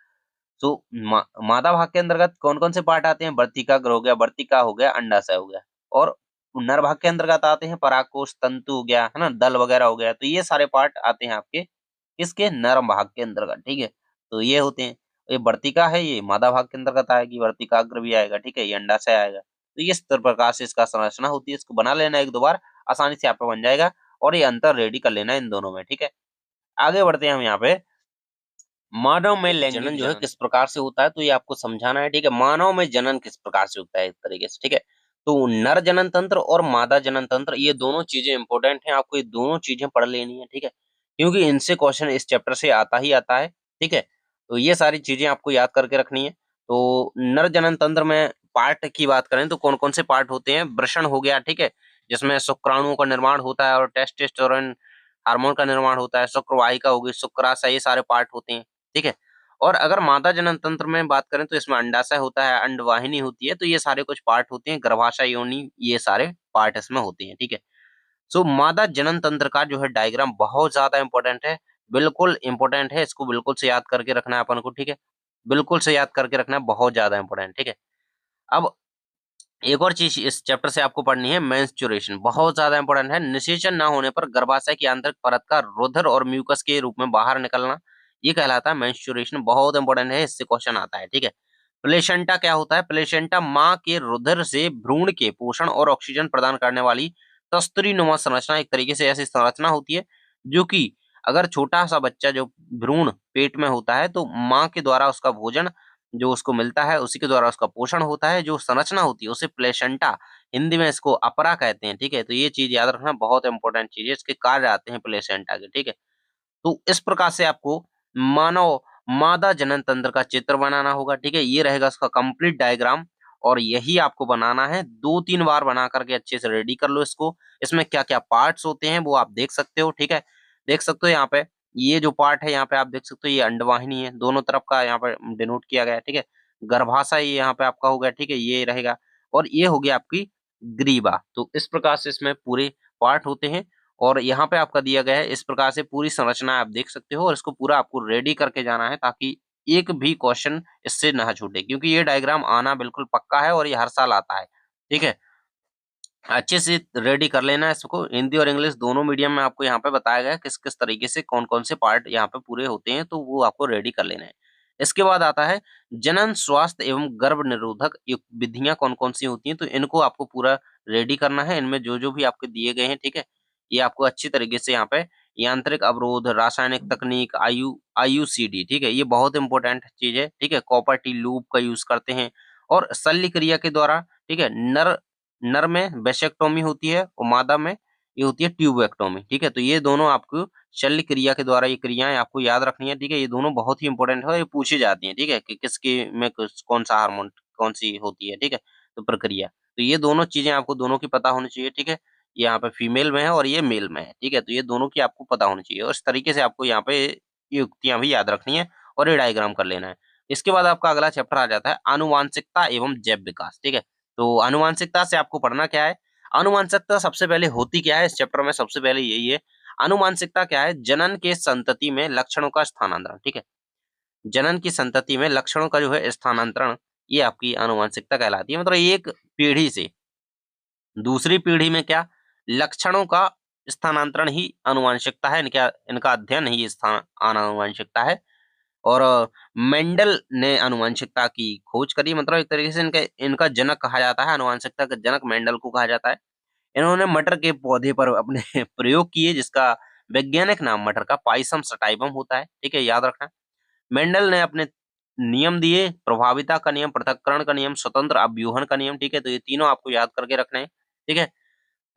तो मादा भाग के अंतर्गत कौन कौन से पार्ट आते हैं, वर्तिका हो गया, वर्तिका हो गया, अंडाशय हो गया। और नर भाग के अंतर्गत आते हैं परागकोश, तंतु हो गया, है ना, दल वगैरह हो गया। तो ये सारे पार्ट आते हैं आपके इसके नर भाग के अंतर्गत, ठीक है। तो ये होते हैं। ये वर्तिका है, ये मादा भाग के अंतर्गत आएगी, वर्तिकाग्र भी आएगा, ठीक है, ये अंडाशय आएगा। तो ये इस प्रकार से इसका संरचना होती है, इसको बना लेना एक दो बार, आसानी से यहाँ पे बन जाएगा। और ये अंतर रेडी कर लेना इन दोनों में, ठीक है। आगे बढ़ते हैं हम यहाँ पे, मानव में लैंगिक जनन जो है किस प्रकार से होता है, तो ये आपको समझाना है, ठीक है। मानव में जनन किस प्रकार से होता है, एक तरीके से, ठीक है। तो नर जनन तंत्र और मादा जनन तंत्र, ये दोनों चीजें इंपॉर्टेंट हैं, आपको ये दोनों चीजें पढ़ लेनी है, ठीक है, क्योंकि इनसे क्वेश्चन इस चैप्टर से आता ही आता है, ठीक है। तो ये सारी चीजें आपको याद करके रखनी है। तो नर जनन तंत्र में पार्ट की बात करें तो कौन कौन से पार्ट होते हैं, वृषण हो गया, ठीक है, जिसमें शुक्राणुओं का निर्माण होता है और टेस्टोस्टेरोन हार्मोन का निर्माण होता है, शुक्रवाहिका होगी, शुक्राशय, ये सारे पार्ट होते हैं, ठीक है। और अगर मादा जनन तंत्र में बात करें तो इसमें अंडाशय होता है, अंडवाहिनी होती है, तो ये सारे कुछ पार्ट होते हैं, गर्भाशय, योनि, ये सारे पार्ट इसमें होते हैं, ठीक है। सो मादा जनन तंत्र का जो है डायग्राम बहुत ज्यादा इंपॉर्टेंट है, बिल्कुल इंपॉर्टेंट है, इसको बिल्कुल से याद करके रखना है अपन को, ठीक है, बिल्कुल से याद करके रखना है, बहुत ज्यादा इंपॉर्टेंट, ठीक है। अब एक और चीज इस चैप्टर से आपको पढ़नी है, मेंस्ट्रुएशन, बहुत ज्यादा इंपॉर्टेंट है। निषेचन ना होने पर गर्भाशय की आंतरिक परत का रुधिर और म्यूकस के रूप में बाहर निकलना, ये कहलाता है मेंस्ट्रुएशन, बहुत इंपॉर्टेंट है, इससे क्वेश्चन आता है, ठीक है। प्लेसेंटा क्या होता है, प्लेसेंटा माँ के रुधिर से भ्रूण के पोषण और ऑक्सीजन प्रदान करने वाली तस्तरी नुमा संरचना, एक तरीके से ऐसी संरचना होती है जो कि अगर छोटा सा बच्चा जो भ्रूण पेट में होता है तो माँ के द्वारा उसका भोजन जो उसको मिलता है, उसी के द्वारा उसका पोषण होता है, जो संरचना होती है उसे प्लेसेंटा, हिंदी में इसको अपरा कहते हैं, ठीक है। तो ये चीज याद रखना, बहुत इंपॉर्टेंट चीज है, इसके कार्य आते हैं प्लेसेंटा के, ठीक है। तो इस प्रकार से आपको मानव मादा जनन तंत्र का चित्र बनाना होगा, ठीक है, ये रहेगा उसका कंप्लीट डायग्राम। और यही आपको बनाना है, 2-3 बार बना करके अच्छे से रेडी कर लो इसको। इसमें क्या क्या पार्ट्स होते हैं वो आप देख सकते हो, ठीक है, देख सकते हो यहाँ पे, ये जो पार्ट है यहाँ पे आप देख सकते हो, ये अंडवाहिनी है, दोनों तरफ का यहाँ पे डिनोट किया गया है, ठीक है। गर्भाशय ये यहाँ पे आपका हो गया, ठीक है, ये रहेगा। और ये हो गया आपकी ग्रीवा। तो इस प्रकार से इसमें पूरे पार्ट होते हैं। और यहाँ पे आपका दिया गया है, इस प्रकार से पूरी संरचना आप देख सकते हो, और इसको पूरा आपको रेडी करके जाना है ताकि एक भी क्वेश्चन इससे ना छूटे, क्योंकि ये डायग्राम आना बिल्कुल पक्का है और ये हर साल आता है, ठीक है। अच्छे से रेडी कर लेना है इसको, हिंदी और इंग्लिश दोनों मीडियम में आपको यहाँ पे बताया गया है किस किस तरीके से कौन कौन से पार्ट यहाँ पे पूरे होते हैं, तो वो आपको रेडी कर लेना है। इसके बाद आता है जनन स्वास्थ्य एवं गर्भ निरोधक विधियां कौन कौन सी होती हैं, तो इनको आपको पूरा रेडी करना है। इनमें जो जो भी आपके दिए गए हैं, ठीक है, ये आपको अच्छी तरीके से यहाँ पे यांत्रिक अवरोध, रासायनिक तकनीक, आयुसीडी, ठीक है, ये बहुत इंपॉर्टेंट चीज है, ठीक है। कॉपर टी लूप का यूज करते हैं। और शल्य क्रिया के द्वारा, ठीक है, नर नर में वेसेक्टोमी होती है और मादा में ये होती है ट्यूबेक्टोमी, ठीक है। तो ये दोनों आपको शल्य क्रिया के द्वारा ये क्रियाएं आपको याद रखनी है, ठीक है, ये दोनों बहुत ही इंपॉर्टेंट है, ये पूछी जाती हैं, ठीक है, कि किसके में कौन सा हार्मोन कौन सी होती है, ठीक है, तो प्रक्रिया, तो ये दोनों चीजें आपको दोनों की पता होनी चाहिए, ठीक है। ये यहाँ पे फीमेल में है और ये मेल में है, ठीक है, तो ये दोनों की आपको पता होनी चाहिए, और इस तरीके से आपको यहाँ पे ये युक्तियां भी याद रखनी है और ये डायग्राम कर लेना है। इसके बाद आपका अगला चैप्टर आ जाता है आनुवांशिकता एवं जैव विकास, ठीक है। तो आनुवांशिकता से आपको पढ़ना क्या है, आनुवांशिकता सबसे पहले होती क्या है इस चैप्टर में, सबसे पहले यही है। आनुवांशिकता क्या है, जनन के संतति में लक्षणों का स्थानांतरण, ठीक है, जनन की संतति में लक्षणों का जो है स्थानांतरण, ये आपकी आनुवांशिकता कहलाती है। मतलब एक पीढ़ी से दूसरी पीढ़ी में क्या लक्षणों का स्थानांतरण ही आनुवांशिकता है, इनका इनका अध्ययन ही स्थान आनुवांशिकता है। और मेंडल ने आनुवांशिकता की खोज करी, मतलब एक तरीके से इनका इनका जनक कहा जाता है, आनुवांशिकता का जनक मेंडल को कहा जाता है। इन्होंने मटर के पौधे पर अपने प्रयोग किए, जिसका वैज्ञानिक नाम मटर का पाइसम सटाइवम होता है, ठीक है, याद रखना। मेंडल ने अपने नियम दिए, प्रभाविता का नियम, पृथक्करण का नियम, स्वतंत्र अव्यूहन का नियम, ठीक है, तो ये तीनों आपको याद करके रखने हैं, ठीक है।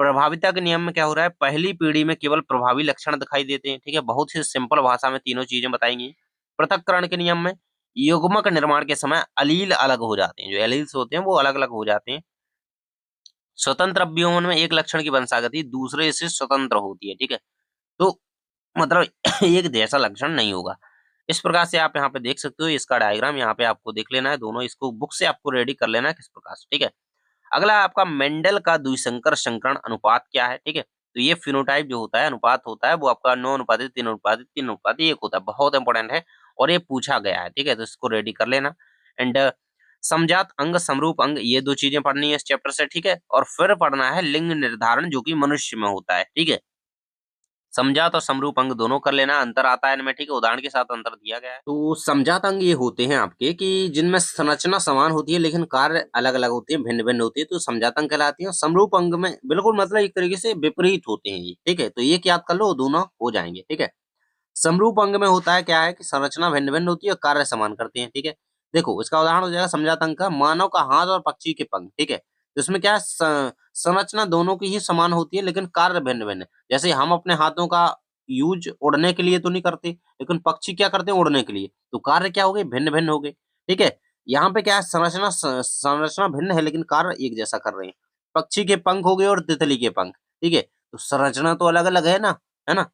प्रभाविता के नियम में क्या हो रहा है, पहली पीढ़ी में केवल प्रभावी लक्षण दिखाई देते हैं, ठीक है, बहुत ही सिंपल भाषा में तीनों चीजें बताएंगी। पृथक्करण के नियम में युग्मक निर्माण के समय अलील अलग हो जाते हैं, जो एलील्स होते हैं वो अलग अलग हो जाते हैं। स्वतंत्र अव्यूहन में एक लक्षण की वंशागति दूसरे से स्वतंत्र होती है, ठीक है, तो मतलब एक जैसा लक्षण नहीं होगा। इस प्रकार से आप यहाँ पे देख सकते हो, इसका डायग्राम यहाँ पे आपको देख लेना है, दोनों इसको बुक से आपको रेडी कर लेना है किस प्रकार से, ठीक है। अगला आपका मेंडल का द्विसंकर संकरण अनुपात क्या है, ठीक है, तो ये फिनोटाइप जो होता है, अनुपात होता है, वो आपका 9:3, 3:3 होता है, बहुत इंपॉर्टेंट है और ये पूछा गया है, ठीक है, तो इसको रेडी कर लेना। एंड समजात अंग, समरूप अंग, ये दो चीजें पढ़नी है इस चैप्टर से, ठीक है। और फिर पढ़ना है लिंग निर्धारण, जो कि मनुष्य में होता है, ठीक है। समझात और समरूप अंग दोनों कर लेना, अंतर आता है इनमें, ठीक है, उदाहरण के साथ अंतर दिया गया है। तो समझात अंग ये होते हैं आपके कि जिनमें संरचना समान होती है लेकिन कार्य अलग अलग होते हैं, भिन्न भिन्न होती है, तो समझात अंग कहलाती है। समरूप अंग में बिल्कुल मतलब एक तरीके से विपरीत होते हैं ये, ठीक है, तो ये याद कर लो, दोनों हो जाएंगे, ठीक है। समरूप अंग में होता है क्या है कि संरचना भिन्न भिन्न होती है और कार्य समान करते हैं, ठीक है। देखो इसका उदाहरण हो जाएगा समझात अंग का, मानव का हाथ और पक्षी के पंख, ठीक है, तो इसमें क्या है, संरचना दोनों की ही समान होती है लेकिन कार्य भिन्न भिन्न है। जैसे हम अपने हाथों का यूज उड़ने के लिए तो नहीं करते, लेकिन पक्षी क्या करते हैं, उड़ने के लिए, तो कार्य क्या हो गए, भिन्न भिन्न हो गए, ठीक है। यहाँ पे क्या है, संरचना भिन्न है लेकिन कार्य एक जैसा कर रहे हैं। पक्षी के पंख हो गए और तितली के पंख, ठीक है, तो संरचना तो अलग अलग है ना।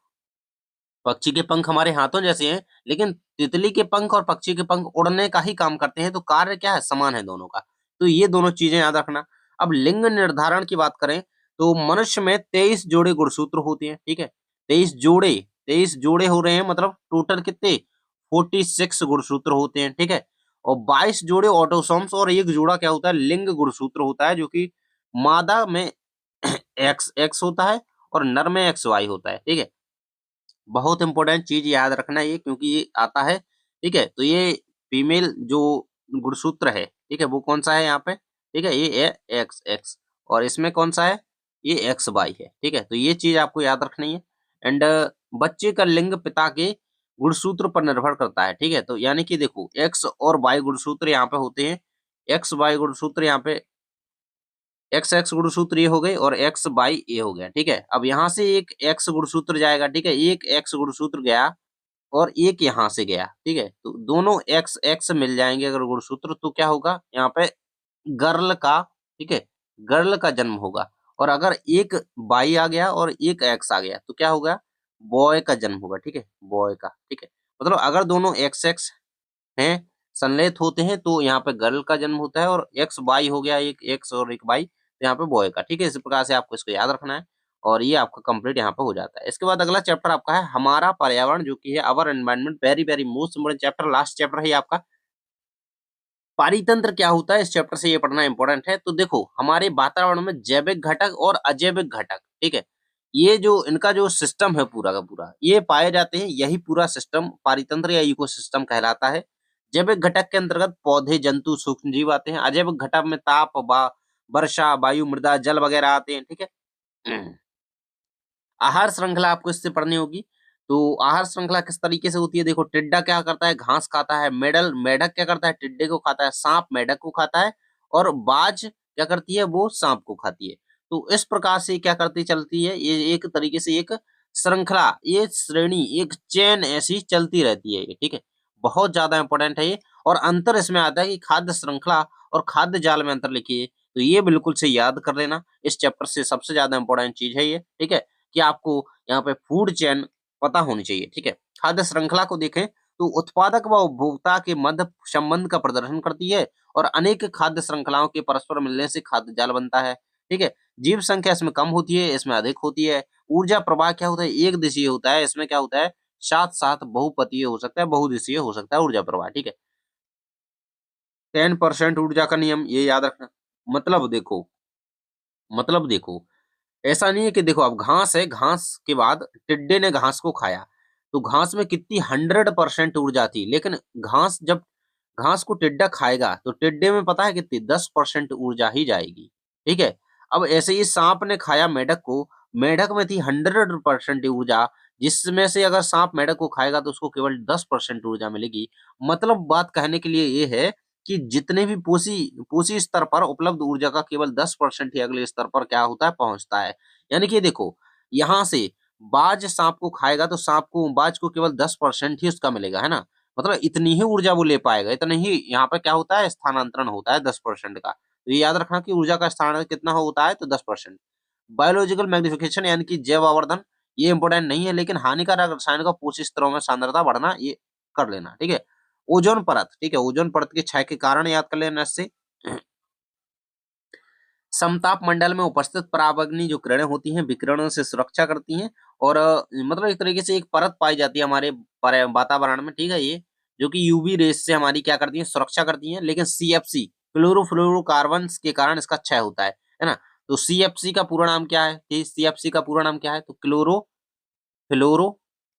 पक्षी के पंख हमारे हाथों जैसे हैं, लेकिन तितली के पंख और पक्षी के पंख उड़ने का ही काम करते हैं, तो कार्य क्या है, समान है दोनों का। तो ये दोनों चीजें याद रखना। अब लिंग निर्धारण की बात करें तो मनुष्य में 23 जोड़े गुणसूत्र होते हैं, ठीक है, 23 जोड़े हो रहे हैं, मतलब टोटल कितने, 46 गुणसूत्र होते हैं, ठीक है। और 22 जोड़े ऑटोसोम्स और एक जोड़ा क्या होता है, लिंग गुणसूत्र होता है, जो कि मादा में एक्स एक्स होता है और नर में एक्स वाई होता है, ठीक है। बहुत इंपॉर्टेंट चीज याद रखना ये, क्योंकि ये आता है, ठीक है। तो ये फीमेल जो गुणसूत्र है, ठीक है, वो कौन सा है यहाँ पे, ठीक है, ये है एक्स एक्स, और इसमें कौन सा है, ये एक्स वाई है, ठीक है। तो ये चीज आपको याद रखनी है। एंड बच्चे का लिंग पिता के गुणसूत्र पर निर्भर करता है, ठीक है। तो यानी कि देखो एक्स और वाई गुणसूत्र यहाँ पे होते हैं, एक्स वाई गुणसूत्र यहाँ पे, एक्स एक्स गुणसूत्र ये हो गए और एक्स बाई ये हो गया, ठीक है। अब यहाँ से एक एक्स गुणसूत्र जाएगा, ठीक है, एक एक्स गुणसूत्र गया और एक यहाँ से गया, ठीक है, तो दोनों एक्स एक्स मिल जाएंगे अगर गुणसूत्र, तो क्या होगा यहाँ पे, गर्ल का, ठीक है, गर्ल का जन्म होगा। और अगर एक बाई आ गया और एक एक्स आ गया तो क्या होगा, बॉय का जन्म होगा, ठीक है, बॉय का, ठीक है। मतलब अगर दोनों एक्स एक्स हैं, संलेत होते हैं, तो यहाँ पे गर्ल का जन्म होता है, और एक्स बाई हो गया, एक एक्स और एक बाई, तो यहाँ पे बॉय का, ठीक है। इस प्रकार से आपको इसको याद रखना है और ये आपका कंप्लीट यहाँ पे हो जाता है। इसके बाद अगला चैप्टर आपका है हमारा पर्यावरण, जो कि है our environment, very very most important chapter, last chapter है ये आपका। पारितंत्र क्या होता है, इस चैप्टर से ये पढ़ना इंपॉर्टेंट है। तो देखो हमारे वातावरण में जैविक घटक और अजैविक घटक, ठीक है, ये जो इनका जो सिस्टम है पूरा का पूरा, ये पाए जाते हैं, यही पूरा सिस्टम पारितंत्र या इकोसिस्टम कहलाता है। जैविक घटक के अंतर्गत पौधे, जंतु, सूक्ष्म जीव आते हैं। अजैविक घटक में ताप, वर्षा, वायु, मृदा, जल वगैरह आते हैं, ठीक है। आहार श्रृंखला आपको इससे पढ़नी होगी। तो आहार श्रृंखला किस तरीके से होती है, देखो टिड्डा क्या करता है, घास खाता है, मेढक क्या करता है, टिड्डे को खाता है, सांप मेढक को खाता है, और बाज क्या करती है, वो सांप को खाती है। तो इस प्रकार से क्या करती चलती है, ये एक तरीके से एक श्रृंखला, ये श्रेणी, एक चेन ऐसी चलती रहती है ये, ठीक है। बहुत ज्यादा इंपॉर्टेंट है ये। और अंतर इसमें आता है कि खाद्य श्रृंखला और खाद्य जाल में अंतर लिखिए, तो ये बिल्कुल से याद कर लेना, इस चैप्टर से सबसे ज्यादा इंपॉर्टेंट चीज है ये, ठीक है, कि आपको यहाँ पे फूड चेन पता होनी चाहिए, ठीक है। खाद्य श्रृंखला को देखें तो उत्पादक व उपभोक्ता के मध्य संबंध का प्रदर्शन करती है, और अनेक खाद्य श्रृंखलाओं के परस्पर मिलने से खाद्य जाल बनता है, ठीक है। जीव संख्या इसमें कम होती है, इसमें अधिक होती है। ऊर्जा प्रवाह क्या होता है, एक दिशीय होता है, इसमें क्या होता है, साथ साथ बहुपतीय हो सकता है, बहुदिशीय हो सकता है ऊर्जा प्रवाह, ठीक है। 10% ऊर्जा का नियम, ये याद रखना। मतलब देखो मतलब देखो ऐसा नहीं है कि देखो अब घास है, घास के बाद टिड्डे ने घास को खाया, तो घास में कितनी 100% ऊर्जा थी, लेकिन घास जब घास को टिड्डा खाएगा तो टिड्डे में पता है कितनी 10% ऊर्जा ही जाएगी, ठीक है। अब ऐसे ही सांप ने खाया मेढक को, मेढक में थी 100% ऊर्जा, जिसमें से अगर सांप मेढक को खाएगा तो उसको केवल 10% ऊर्जा मिलेगी। मतलब बात कहने के लिए ये है कि जितने भी पोषी पोषी स्तर पर उपलब्ध ऊर्जा का केवल 10% ही अगले स्तर पर क्या होता है, पहुंचता है। यानी कि देखो यहाँ से बाज सांप को खाएगा तो बाज को केवल 10% ही उसका मिलेगा, है ना। मतलब इतनी ही ऊर्जा वो ले पाएगा, इतना ही यहाँ पे क्या होता है, स्थानांतरण होता है 10% का। तो ये याद रखना कि ऊर्जा का स्थानांतरण कितना होता है, तो 10%। बायोलॉजिकल मैग्निफिकेशन यानी कि जैव आवर्धन, ये इंपॉर्टेंट नहीं है, लेकिन हानिकारक रसायनों का पोषी स्तरों में सांद्रता बढ़ना, ये कर लेना, ठीक है। ओजोन परत, ठीक है, ओजोन परत की क्षय के कारण याद कर लेना इससे। समताप मंडल में उपस्थित पराबैंगनी जो किरणें होती हैं, विकिरणों से सुरक्षा करती हैं, और मतलब एक तरीके से एक परत पाई जाती है हमारे वातावरण में, ठीक है, ये जो कि यूवी रेस से हमारी क्या करती है, सुरक्षा करती है। लेकिन सीएफसी, क्लोरोफ्लोरोकार्बन्स के कारण इसका क्षय होता है ना। तो सीएफसी का पूरा नाम क्या है, सीएफसी का पूरा नाम क्या है, तो क्लोरो फ्लोरो,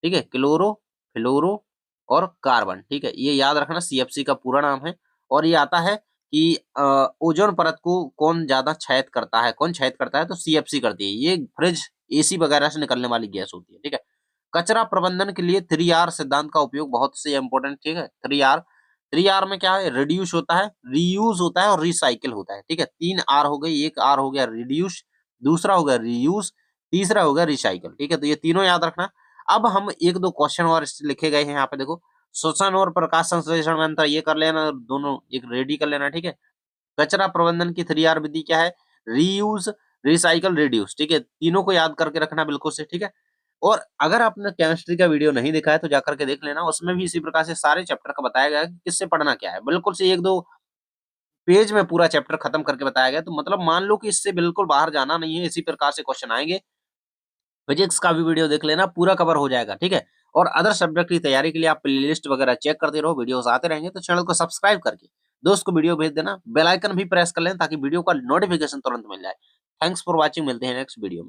ठीक है, क्लोरो, फ्लोरो और कार्बन, ठीक है। ये याद रखना सीएफसी का पूरा नाम है। और ये आता है कि ओजोन परत को कौन ज्यादा क्षैत करता है, कौन क्षैत करता है तो सीएफसी करती है। ये फ्रिज, एसी वगैरह से निकलने वाली गैस होती है, ठीक है। कचरा प्रबंधन के लिए 3R सिद्धांत का उपयोग बहुत से इंपॉर्टेंट, ठीक है। 3R, 3R में क्या है, रिड्यूस होता है, रीयूज होता है और रिसाइकिल होता है, ठीक है। 3R हो गई, एक R हो गया रिड्यूस, दूसरा हो गया रीयूज, तीसरा हो गया रिसाइकिल, ठीक है। तो ये तीनों याद रखना। अब हम एक दो क्वेश्चन और लिखे गए हैं यहाँ पे, देखो श्वसन और प्रकाश संश्लेषण में अंतर, ये कर लेना, दोनों एक रेडी कर लेना, ठीक है। कचरा प्रबंधन की 3R विधि क्या है, रीयूज, रिसाइकल, रिड्यूस, ठीक है। तीनों को याद करके रखना बिल्कुल से, ठीक है। और अगर आपने केमिस्ट्री का वीडियो नहीं देखा है तो जाकर के देख लेना, उसमें भी इसी प्रकार से सारे चैप्टर का बताया गया है कि किससे पढ़ना क्या है, बिल्कुल से एक दो पेज में पूरा चैप्टर खत्म करके बताया गया। तो मतलब मान लो कि इससे बिल्कुल बाहर जाना नहीं है, इसी प्रकार से क्वेश्चन आएंगे। फिजिक्स का भी वीडियो देख लेना, पूरा कवर हो जाएगा, ठीक है। और अदर सब्जेक्ट की तैयारी के लिए आप प्लेलिस्ट वगैरह चेक करते रहो, वीडियोस आते रहेंगे। तो चैनल को सब्सक्राइब करके दोस्त को वीडियो भेज देना, बेल आइकन भी प्रेस कर लेना ताकि वीडियो का नोटिफिकेशन तुरंत मिल जाए। थैंक्स फॉर वॉचिंग, मिलते हैं नेक्स्ट वीडियो में।